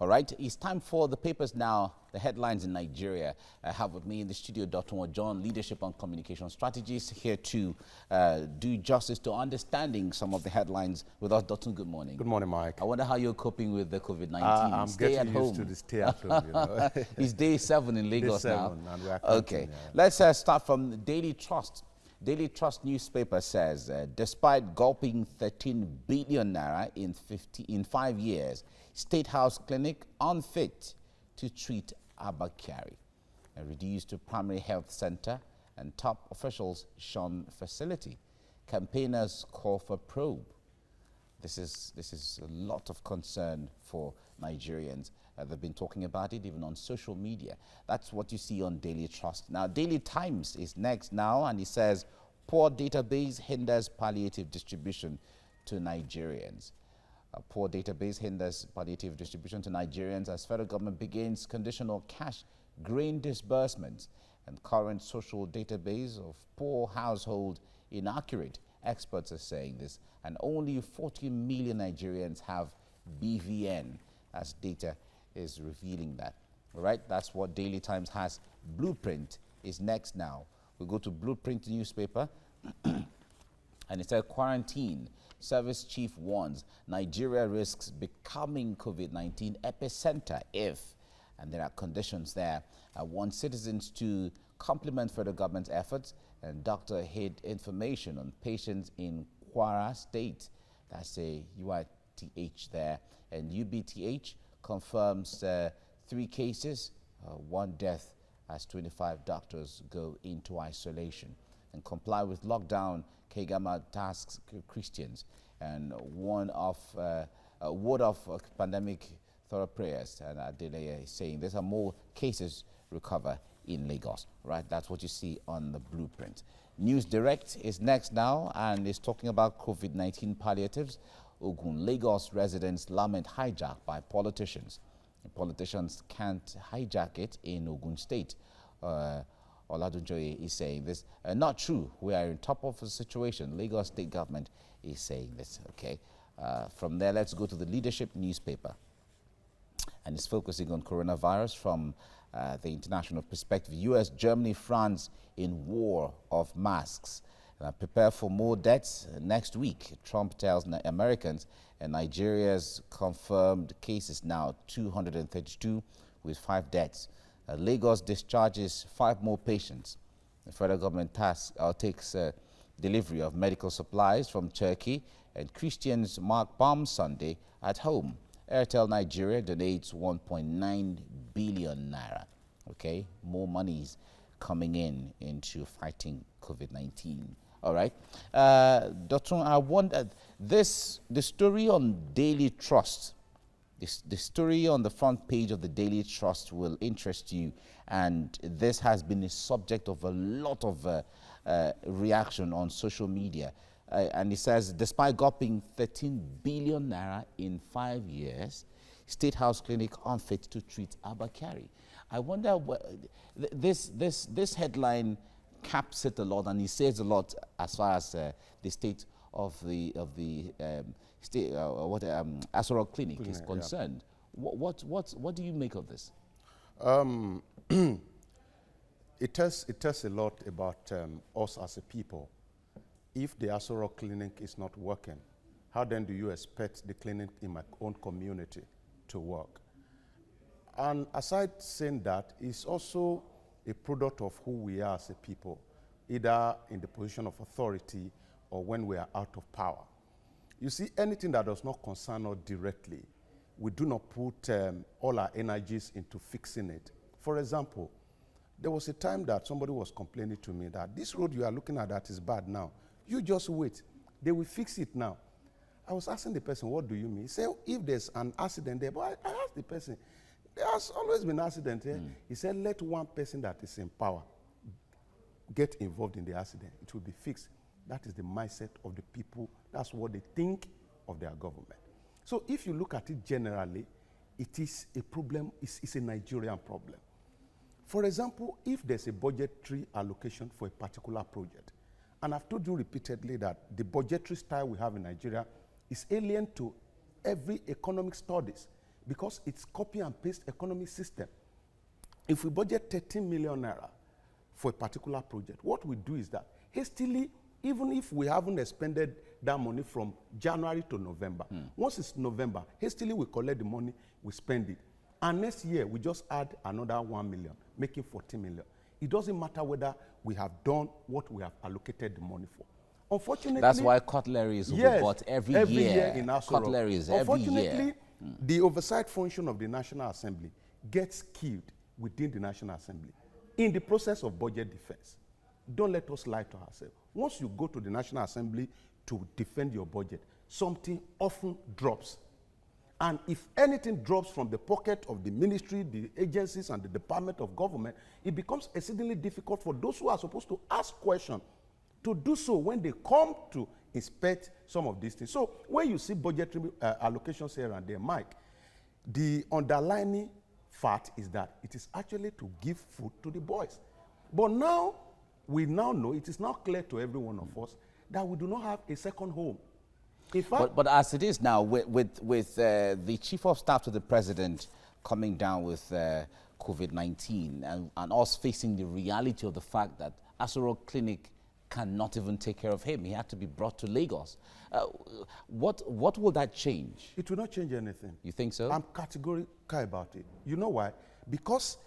All right, it's time for the papers now, the headlines in Nigeria. I have with me in the studio Dotun Ojon, Leadership and Communication Strategist, here to do justice to understanding some of the headlines with us. Dotun, good morning. Good morning, Mike. I wonder how you're coping with the COVID-19. I'm getting used to the stay at home, you know. It's day 7 in Lagos day 7, now. and we are okay, let's start from the Daily Trust. Daily Trust newspaper says, despite gulping 13 billion naira in 5 years, State House Clinic unfit to treat Abakari. Reduced to primary health center and top officials shun facility. Campaigners call for probe. This is a lot of concern for Nigerians. They've been talking about it even on social media. That's what you see on Daily Trust. Now, Daily Times is next now, and it says, poor database hinders palliative distribution to Nigerians. A poor database hinders palliative distribution to Nigerians as federal government begins conditional cash grain disbursements, and current social database of poor household inaccurate. Experts are saying this, and only 40 million Nigerians have BVN, as data is revealing that. All right, that's what Daily Times has. Blueprint is next now. We go to Blueprint newspaper, and it says quarantine. Service chief warns Nigeria risks becoming COVID-19 epicenter if, and there are conditions there, want citizens to complement federal government's efforts and doctor hid information on patients in Kwara State. That's a UITH there. And UBTH confirms 3 cases, 1 death as 25 doctors go into isolation. And comply with lockdown, Kegama tasks Christians. And word of pandemic thorough prayers. And Adele is saying there are more cases recover in Lagos. Right, that's what you see on the Blueprint. News Direct is next now and is talking about COVID-19 palliatives. Ogun, Lagos residents lament hijack by politicians. The politicians can't hijack it in Ogun State. Oladunjoye is saying this. Not true. We are on top of the situation. Lagos state government is saying this. Okay. From there, let's go to the Leadership newspaper. And it's focusing on coronavirus from the international perspective. US, Germany, France in war of masks. Prepare for more deaths next week. Trump tells Americans, and Nigeria's confirmed cases now 232 with 5 deaths. Lagos discharges 5 more patients. The federal government takes delivery of medical supplies from Turkey, and Christians mark Palm Sunday at home. Airtel Nigeria donates 1.9 billion naira. Okay, more monies coming into fighting COVID-19. All right, Dotun, I wonder the story on Daily Trust. The story on the front page of the Daily Trust will interest you, and this has been a subject of a lot of reaction on social media. And it says, despite gulping 13 billion naira in 5 years, State House Clinic unfit to treat Abakari. I wonder, this headline caps it a lot, and it says a lot as far as the state of the Aso Rock Clinic is concerned. Yeah. What do you make of this? It tells a lot about us as a people. If the Aso Rock Clinic is not working, how then do you expect the clinic in my own community to work? And aside saying that, it's also a product of who we are as a people, either in the position of authority or when we are out of power. You see, anything that does not concern us directly, we do not put all our energies into fixing it. For example, there was a time that somebody was complaining to me that this road you are looking at that is bad now. You just wait. They will fix it now. I was asking the person, what do you mean? He said, if there's an accident there, but I asked the person, there has always been an accident here. He said, let one person that is in power get involved in the accident. It will be fixed. That is the mindset of the people. That's what they think of their government. So if you look at it generally, it is a problem, it's a Nigerian problem. For example, if there's a budgetary allocation for a particular project, and I've told you repeatedly that the budgetary style we have in Nigeria is alien to every economic studies, because it's copy and paste economy system. If we budget 13 million naira for a particular project, what we do is that hastily, even if we haven't expended that money from January to November, once it's November, hastily we collect the money, we spend it. And next year, we just add another 1 million, making 14 million. It doesn't matter whether we have done what we have allocated the money for. Unfortunately, that's why cutleries will be bought every year in Aso Rock. Cutleries every year. Unfortunately, the oversight function of the National Assembly gets killed within the National Assembly in the process of budget defense. Don't let us lie to ourselves. Once you go to the National Assembly to defend your budget, something often drops. And if anything drops from the pocket of the ministry, the agencies, and the department of government, it becomes exceedingly difficult for those who are supposed to ask questions to do so when they come to inspect some of these things. So when you see budgetary allocations here and there, Mike, the underlying fact is that it is actually to give food to the boys. But now, we now know, it is now clear to every one of us that we do not have a second home. In fact, but as it is now, with the chief of staff to the president coming down with COVID-19 and us facing the reality of the fact that Aso Rock Clinic cannot even take care of him. He had to be brought to Lagos. What will that change? It will not change anything. You think so? I'm categorical about it. You know why? Because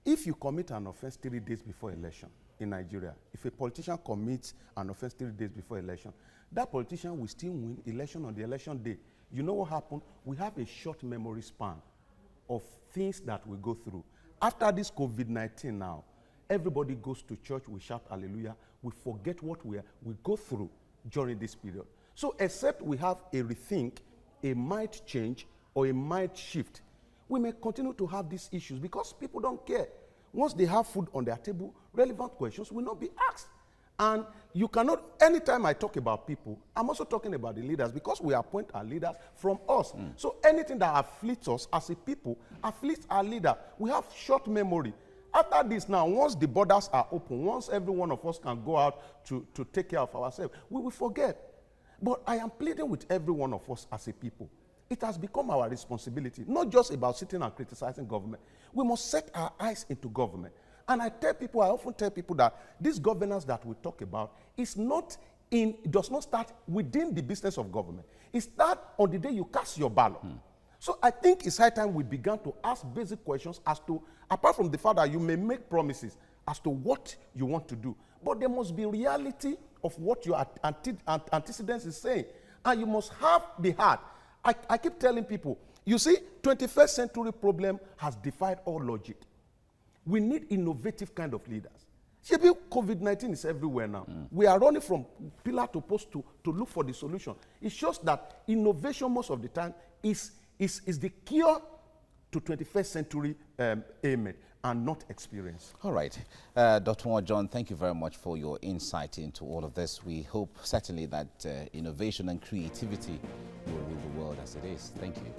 if you commit an offense 3 days before election in Nigeria, if a politician commits an offense 3 days before election, that politician will still win election on the election day. You know what happened? We have a short memory span of things that we go through. After this COVID-19 now, everybody goes to church, we shout hallelujah, we forget what we go through during this period. So except we have a rethink, a mind change, or a mind shift, we may continue to have these issues because people don't care. Once they have food on their table, relevant questions will not be asked. And you cannot, anytime I talk about people, I'm also talking about the leaders because we appoint our leaders from us. So anything that afflicts us as a people afflicts our leader. We have short memory. After this now, once the borders are open, once every one of us can go out to take care of ourselves, we will forget. But I am pleading with every one of us as a people. It has become our responsibility, not just about sitting and criticizing government. We must set our eyes into government. And I often tell people that this governance that we talk about is not it does not start within the business of government. It starts on the day you cast your ballot. So I think it's high time we began to ask basic questions as to, apart from the fact that you may make promises as to what you want to do, but there must be reality of what your antecedents is saying. And you must have the heart. I keep telling people, you see, 21st century problem has defied all logic. We need innovative kind of leaders. COVID-19 is everywhere now. We are running from pillar to post to look for the solution. It shows that innovation most of the time is the cure to 21st century aim and not experience. All right. Dotun Ojon, thank you very much for your insight into all of this. We hope certainly that innovation and creativity will rule the world as it is. Thank you.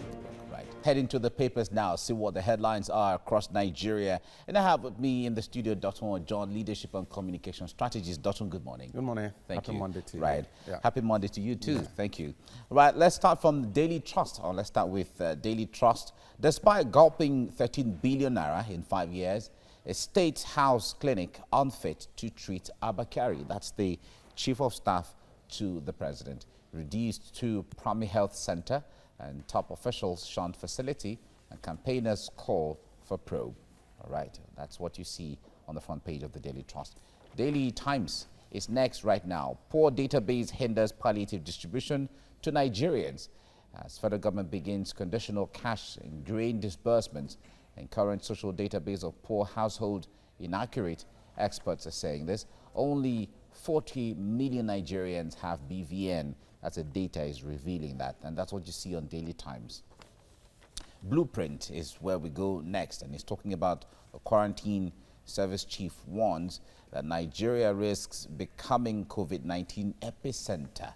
Right. Heading to the papers now, see what the headlines are across Nigeria. And I have with me in the studio Dotun Ojon, Leadership and Communication Strategist. Dotun, good morning. Good morning. Thank you. Happy Monday to you. Right. Yeah. Happy Monday to you too. Thank you. Right. Let's start from the Daily Trust. Or let's start with Daily Trust. Despite gulping 13 billion naira in 5 years, a state house clinic unfit to treat Abakari. That's the chief of staff to the president. Reduced to Primary Health Center, and top officials shunned facility, and campaigners call for probe. All right, that's what you see on the front page of the Daily Trust. Daily Times is next right now. Poor database hinders palliative distribution to Nigerians as federal government begins conditional cash and grain disbursements, and current social database of poor household inaccurate. Experts are saying this. Only 40 million Nigerians have BVN. That's the data is revealing that, and that's what you see on Daily Times. Blueprint is where we go next, and it's talking about the quarantine service chief warns that Nigeria risks becoming COVID-19 epicenter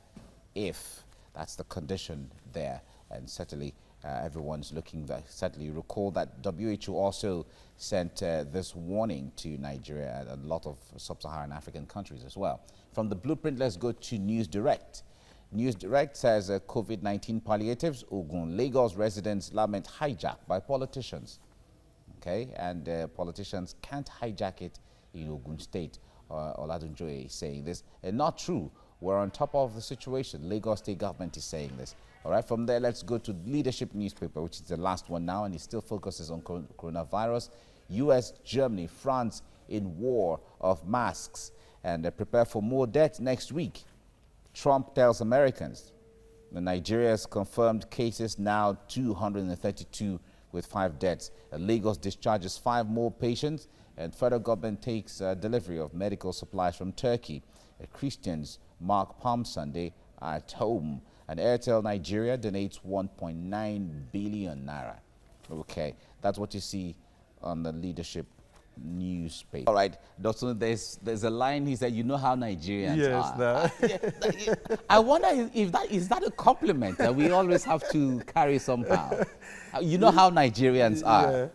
if that's the condition there. And certainly everyone's looking there. Certainly recall that WHO also sent this warning to Nigeria and a lot of sub-Saharan African countries as well. From the Blueprint, let's go to News Direct. News Direct says COVID-19 palliatives, Ogun, Lagos residents lament hijack by politicians. Okay, and politicians can't hijack it in Ogun State. Dotun Ojon is saying this. Not true. We're on top of the situation. Lagos State government is saying this. All right, from there, let's go to Leadership newspaper, which is the last one now, and it still focuses on coronavirus. U.S., Germany, France in war of masks, and prepare for more deaths next week. Trump tells Americans. Nigeria's confirmed cases now 232 with 5 deaths. Lagos discharges 5 more patients, and federal government takes delivery of medical supplies from Turkey. Christians mark Palm Sunday at home. And Airtel Nigeria donates 1.9 billion naira. Okay, that's what you see on the Leadership newspaper. All right, Dotun, there's a line he said, you know how Nigerians are. I wonder if that is that a compliment that we always have to carry somehow. You know how Nigerians are.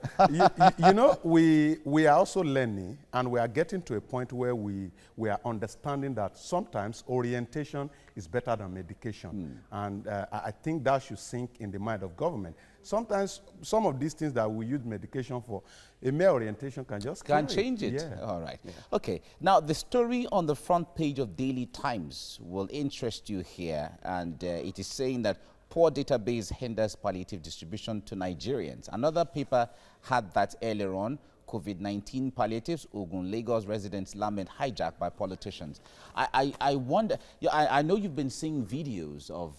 you know, we are also learning, and we are getting to a point where we are understanding that sometimes orientation is better than medication. And I think that should sink in the mind of government. Sometimes some of these things that we use medication for, a mere orientation can just change it. Yeah. All right. Yeah. Okay. Now, the story on the front page of Daily Times will interest you here, and it is saying that poor database hinders palliative distribution to Nigerians. Another paper had that earlier on. COVID-19 palliatives, Ogun, Lagos residents lament hijack by politicians. I wonder, I know you've been seeing videos of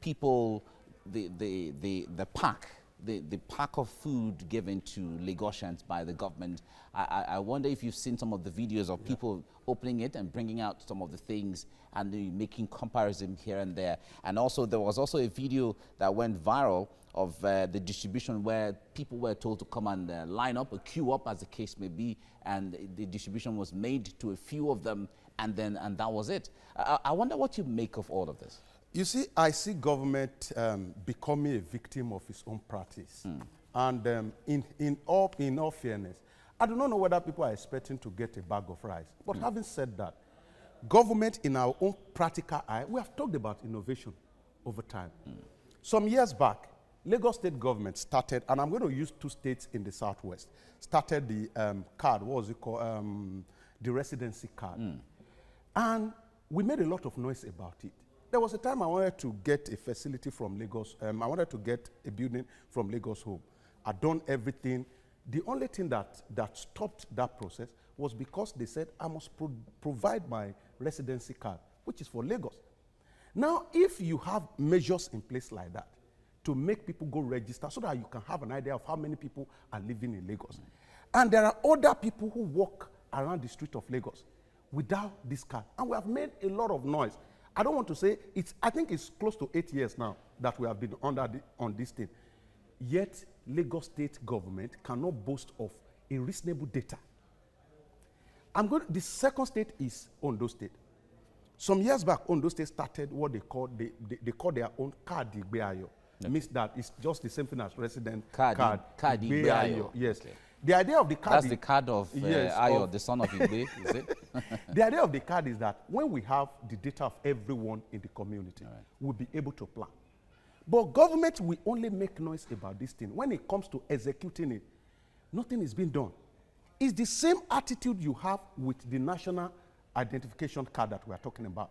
people, the pack of food given to Lagosians by the government. I wonder if you've seen some of the videos of people opening it and bringing out some of the things and making comparison here and there. And also, there was also a video that went viral of the distribution where people were told to come and line up, or queue up as the case may be, and the distribution was made to a few of them, and that was it. I wonder what you make of all of this. You see, I see government becoming a victim of its own practice. And in all fairness, I do not know whether people are expecting to get a bag of rice. But having said that, government in our own practical eye, we have talked about innovation over time. Some years back, Lagos State government started, and I'm going to use 2 states in the Southwest, started the card, what was it called? The residency card. And we made a lot of noise about it. There was a time I wanted to get a facility from Lagos. I wanted to get a building from Lagos Home. I'd done everything. The only thing that stopped that process was because they said I must provide my residency card, which is for Lagos. Now, if you have measures in place like that to make people go register so that you can have an idea of how many people are living in Lagos. And there are other people who walk around the street of Lagos without this card. And we have made a lot of noise. I don't want to say, I think it's close to 8 years now that we have been on this thing. Yet, Lagos State government cannot boast of a reasonable data. The second state is Ondo State. Some years back, Ondo State started what they call their own card Igbeayo. Means that it's just the same thing as resident card Igbeayo. Yes. Okay. The idea of the card That's the card of Ayo, the son of Igbe, is it? The idea of the card is that when we have the data of everyone in the community, we'll be able to plan. But government will only make noise about this thing. When it comes to executing it, nothing is being done. It's the same attitude you have with the national identification card that we are talking about.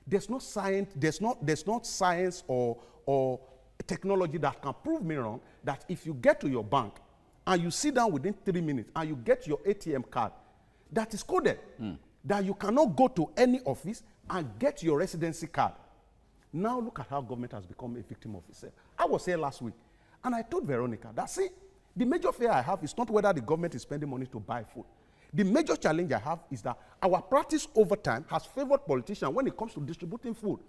There's no science, there's not science or technology that can prove me wrong that if you get to your bank and you sit down within 3 minutes and you get your ATM card that is coded, that you cannot go to any office and get your residency card. Now look at how government has become a victim of itself. I was here last week and I told Veronica that, see, the major fear I have is not whether the government is spending money to buy food. The major challenge I have is that our practice over time has favored politicians when it comes to distributing food.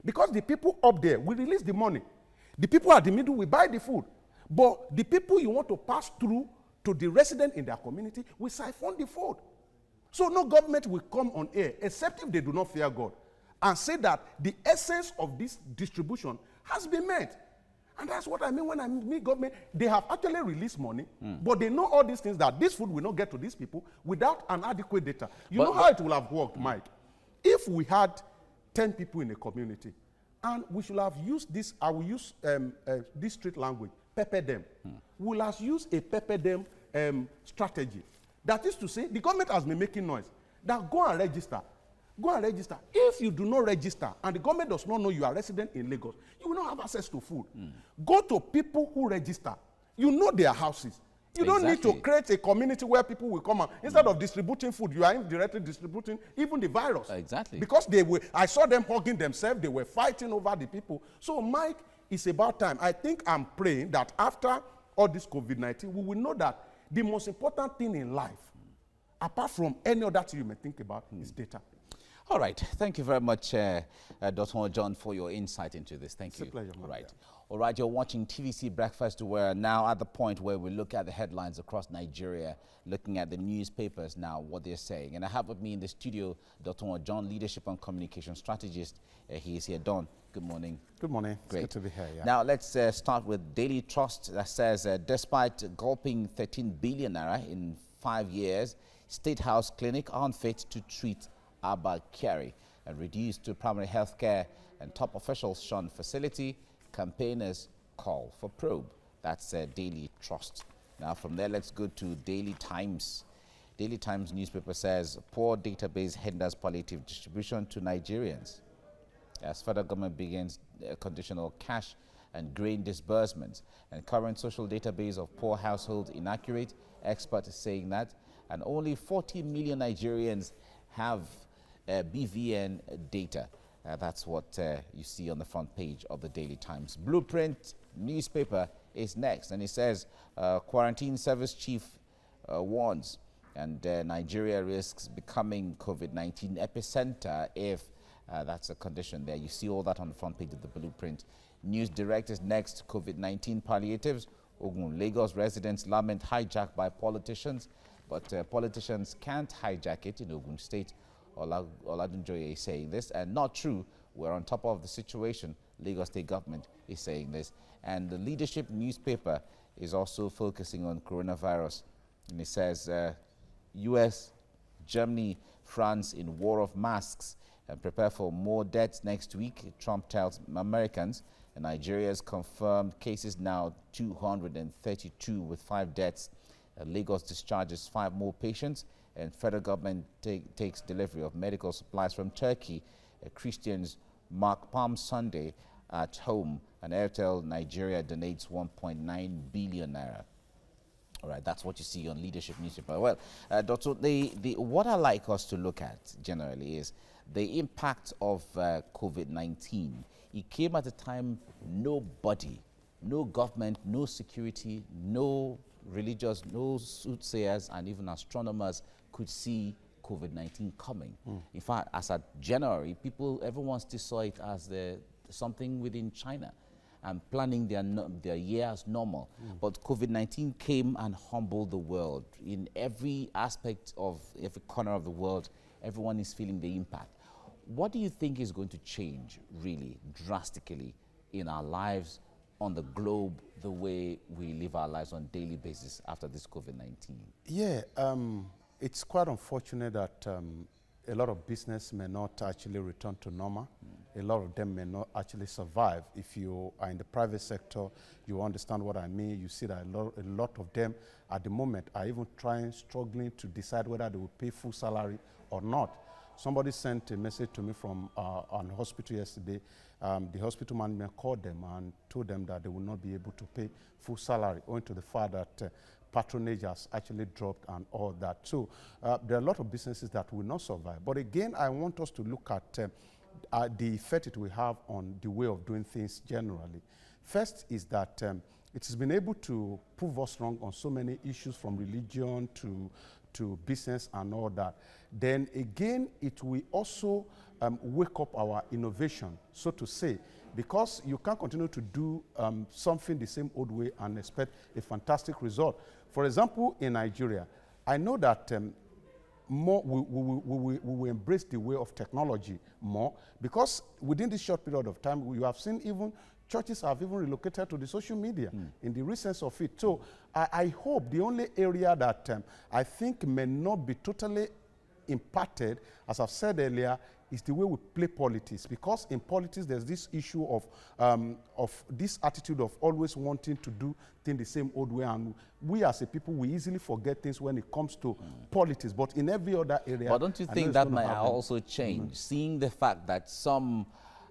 Because the people up there will release the money. The people at the middle will buy the food. But the people you want to pass through to the resident in their community will siphon the food. So no government will come on air, except if they do not fear God, and say that the essence of this distribution has been met. And that's what I mean when I mean government. They have actually released money, but they know all these things, that this food will not get to these people without an adequate data. You know how it will have worked, Mike? If we had 10 people in a community, And we should have used this, I will use this street language, pepper them. We will have used a pepper them strategy. That is to say, the government has been making noise. That go and register. Go and register. If you do not register and the government does not know you are resident in Lagos, you will not have access to food. Go to people who register. You know their houses. You don't need to create a community where people will come out. Instead of distributing food, you are indirectly distributing even the virus. Exactly. Because I saw them hugging themselves. They were fighting over the people. So, Mike, it's about time. I think I'm praying that after all this COVID-19, we will know that the most important thing in life, apart from any other thing you may think about, is data. All right. Thank you very much, Dotun Ojon, for your insight into this. Thank you. It's a pleasure. All right. All right, you're watching TVC Breakfast. We're now at the point where we look at the headlines across Nigeria, looking at the newspapers now, what they're saying. And I have with me in the studio Dotun Ojon, Leadership and Communication Strategist. He is here. Don, good morning. Good morning. Great. It's good to be here. Yeah. Now, let's start with Daily Trust that says, despite gulping 13 billion naira in 5 years, State House Clinic unfit to treat Abba Kyari and reduced to primary health care, and top officials shun facility. Campaigners call for probe. That's Daily Trust. Now from there, let's go to Daily Times. Daily Times newspaper says, poor database hinders palliative distribution to Nigerians. As federal government begins conditional cash and grain disbursements, and current social database of poor households inaccurate, experts are saying that, and only 40 million Nigerians have BVN data. That's what you see on the front page of the Daily Times. Blueprint newspaper is next, and it says quarantine service chief warns, and Nigeria risks becoming COVID-19 epicenter if that's a condition there. You see all that on the front page of the Blueprint. News Direct is next. COVID-19 palliatives. Ogun, Lagos residents lament hijack by politicians, but politicians can't hijack it in Ogun State. Oladunjoye is saying this, and not true. We're on top of the situation. Lagos State government is saying this. And the Leadership newspaper is also focusing on coronavirus. And it says, US, Germany, France in war of masks and prepare for more deaths next week. Trump tells Americans. And Nigeria's confirmed cases now 232 with 5 deaths. Lagos discharges 5 more patients. And federal government takes delivery of medical supplies from Turkey. Christians mark Palm Sunday at home, and Airtel Nigeria donates 1.9 billion naira. All right, that's what you see on Leadership newspaper. Well, Doctor, what I like us to look at generally is the impact of COVID-19. It came at a time nobody, no government, no security, no religious, no soothsayers, and even astronomers could see COVID-19 coming. In fact, as at January, everyone still saw it as something within China and planning their year as normal. But COVID-19 came and humbled the world. In every aspect of every corner of the world, everyone is feeling the impact. What do you think is going to change really drastically in our lives, on the globe, the way we live our lives on a daily basis after this COVID-19? Yeah, it's quite unfortunate that a lot of business may not actually return to normal. A lot of them may not actually survive. If you are in the private sector, you understand what I mean. You see that a lot of them at the moment are even struggling to decide whether they will pay full salary or not. Somebody sent a message to me from an hospital yesterday. The hospital management called them and told them that they will not be able to pay full salary, owing to the fact that patronage has actually dropped and all that. So there are a lot of businesses that will not survive. But again, I want us to look at the effect it will have on the way of doing things generally. First is that it has been able to prove us wrong on so many issues, from religion to business and all that. Then again, it will also wake up our innovation, so to say, because you can't continue to do something the same old way and expect a fantastic result. For example, in Nigeria, I know that we will embrace the way of technology more, because within this short period of time, you have seen even churches have even relocated to the social media in the recent of it. So I hope the only area that I think may not be totally impacted, as I've said earlier, is the way we play politics. Because in politics, there's this issue of this attitude of always wanting to do things the same old way. And we as a people, we easily forget things when it comes to politics. But in every other area... But don't you think that might also change? Seeing the fact that some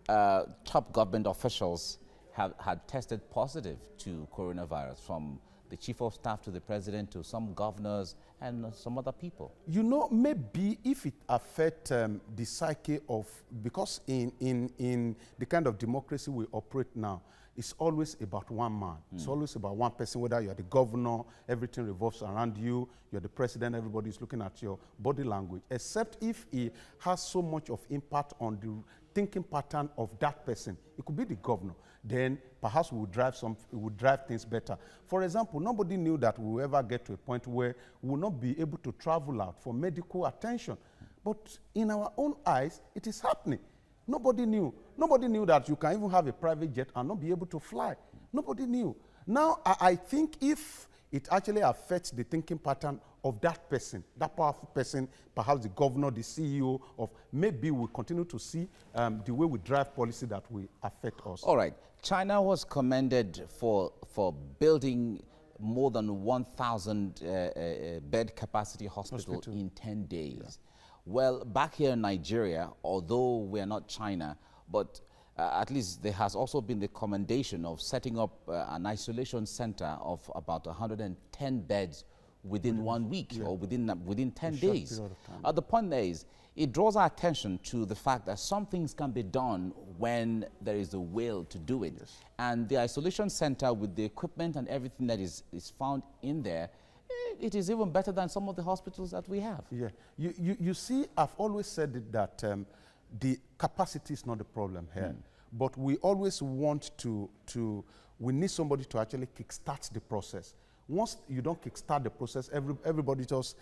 top government officials had tested positive to coronavirus, from the chief of staff to the president to some governors and some other people. You know, maybe if it affects the psyche of, because in the kind of democracy we operate now, it's always about one man. It's always about one person, whether you're the governor, everything revolves around you, you're the president, everybody's looking at your body language, except if it has so much of impact on the thinking pattern of that person. It could be the governor. Then perhaps we would drive things better. For example, nobody knew that we will ever get to a point where we will not be able to travel out for medical attention. But in our own eyes, it is happening. Nobody knew. Nobody knew that you can even have a private jet and not be able to fly. Nobody knew. Now, I think if it actually affects the thinking pattern of that person, that powerful person, perhaps the governor, the CEO of, maybe we'll continue to see the way we drive policy that will affect us. All right. China was commended for building more than 1,000 bed capacity hospital in 10 days. Yeah. Well, back here in Nigeria, although we are not China, but at least there has also been the commendation of setting up an isolation center of about 110 beds within 1 week, or within 10 days. The point there is, it draws our attention to the fact that some things can be done when there is a will to do it. Yes. And the isolation center, with the equipment and everything that is found in there, it is even better than some of the hospitals that we have. Yeah, you see, I've always said it that the capacity is not the problem here, but we always want we need somebody to actually kickstart the process. Once you don't kickstart the process, everybody just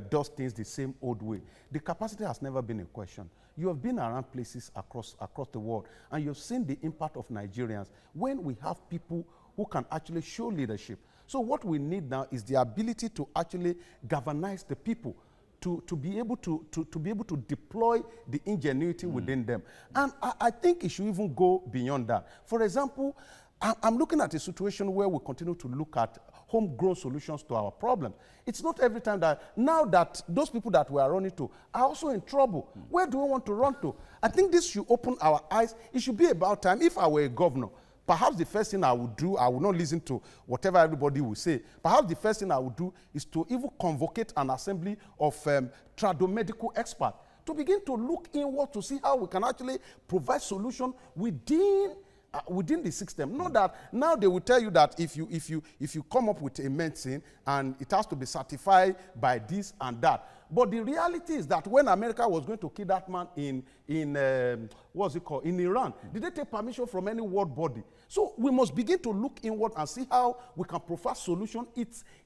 does things the same old way. The capacity has never been a question. You have been around places across the world, and you've seen the impact of Nigerians when we have people who can actually show leadership. So what we need now is the ability to actually galvanize the people, to be able to deploy the ingenuity within them. And I think it should even go beyond that. For example, I'm looking at a situation where we continue to look at homegrown solutions to our problems. It's not every time that, now that those people that we are running to are also in trouble. Where do we want to run to? I think this should open our eyes. It should be about time. If I were a governor, perhaps the first thing I would do, I would not listen to whatever everybody will say. Perhaps the first thing I would do is to even convocate an assembly of tradomedical experts to begin to look inward to see how we can actually provide solution within the system. Not that now they will tell you that if you come up with a medicine and it has to be certified by this and that. But the reality is that when America was going to kill that man in what's it called, in Iran, did they take permission from any world body? So we must begin to look inward and see how we can provide solutions.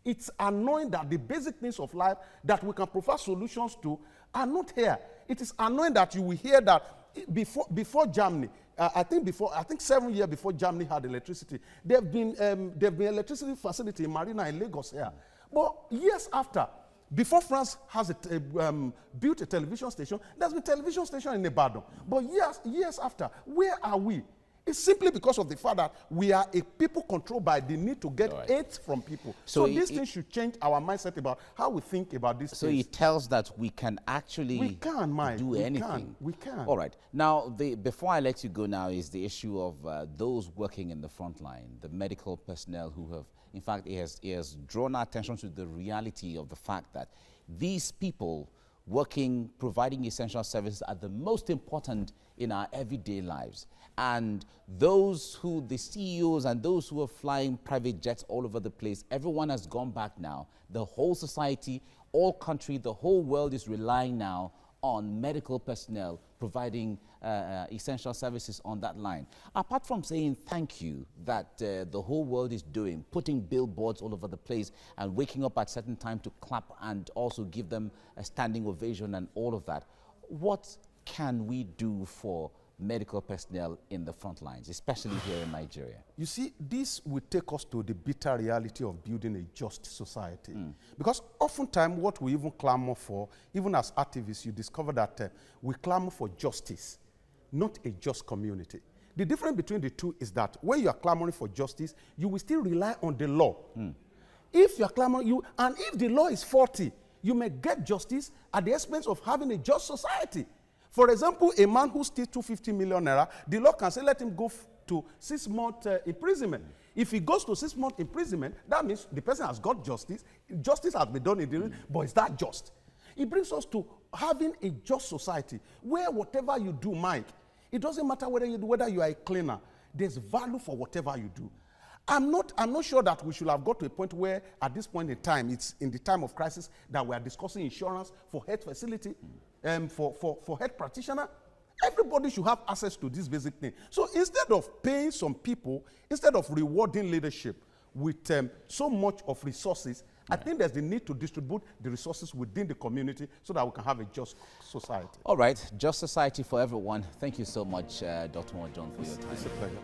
It's annoying that the basic things of life that we can provide solutions to are not here. It is annoying that you will hear that before Germany, I think 7 years before Germany had electricity, there have been electricity facility in Marina in Lagos here. But years after, before France has built a television station, there's been a television station in Ibadan. But years after, where are we? It's simply because of the fact that we are a people controlled by the need to get aid from people. So this thing should change our mindset about how we think about this. So it tells that we can actually do anything. We can. All right. Now, before I let you go now is the issue of those working in the front line, the medical personnel who have, in fact, it has drawn our attention to the reality of the fact that these people working, providing essential services are the most important in our everyday lives. And those the CEOs and those who are flying private jets all over the place, everyone has gone back now. The whole society, all country, the whole world is relying now on medical personnel providing essential services on that line. Apart from saying thank you that the whole world is doing, putting billboards all over the place and waking up at certain time to clap and also give them a standing ovation and all of that, what can we do for medical personnel in the front lines, especially here in Nigeria? You see, this will take us to the bitter reality of building a just society. Because oftentimes what we even clamor for, even as activists, you discover that we clamor for justice, not a just community. The difference between the two is that when you are clamoring for justice, you will still rely on the law. If you are clamoring, and if the law is faulty, you may get justice at the expense of having a just society. For example, a man who steals 250 million naira, the law can say let him go to 6 months imprisonment. If he goes to 6 months imprisonment, that means the person has got justice. Justice has been done in the but is that just? It brings us to having a just society where whatever you do, Mike, it doesn't matter whether you are a cleaner. There's value for whatever you do. I'm not sure that we should have got to a point where, at this point in time, it's in the time of crisis that we are discussing insurance for health facility, for health practitioner. Everybody should have access to this basic thing. So instead of paying some people, instead of rewarding leadership with so much of resources, I think there's the need to distribute the resources within the community so that we can have a just society. All right, just society for everyone. Thank you so much, Dr. Ojon, for your time. It's a pleasure.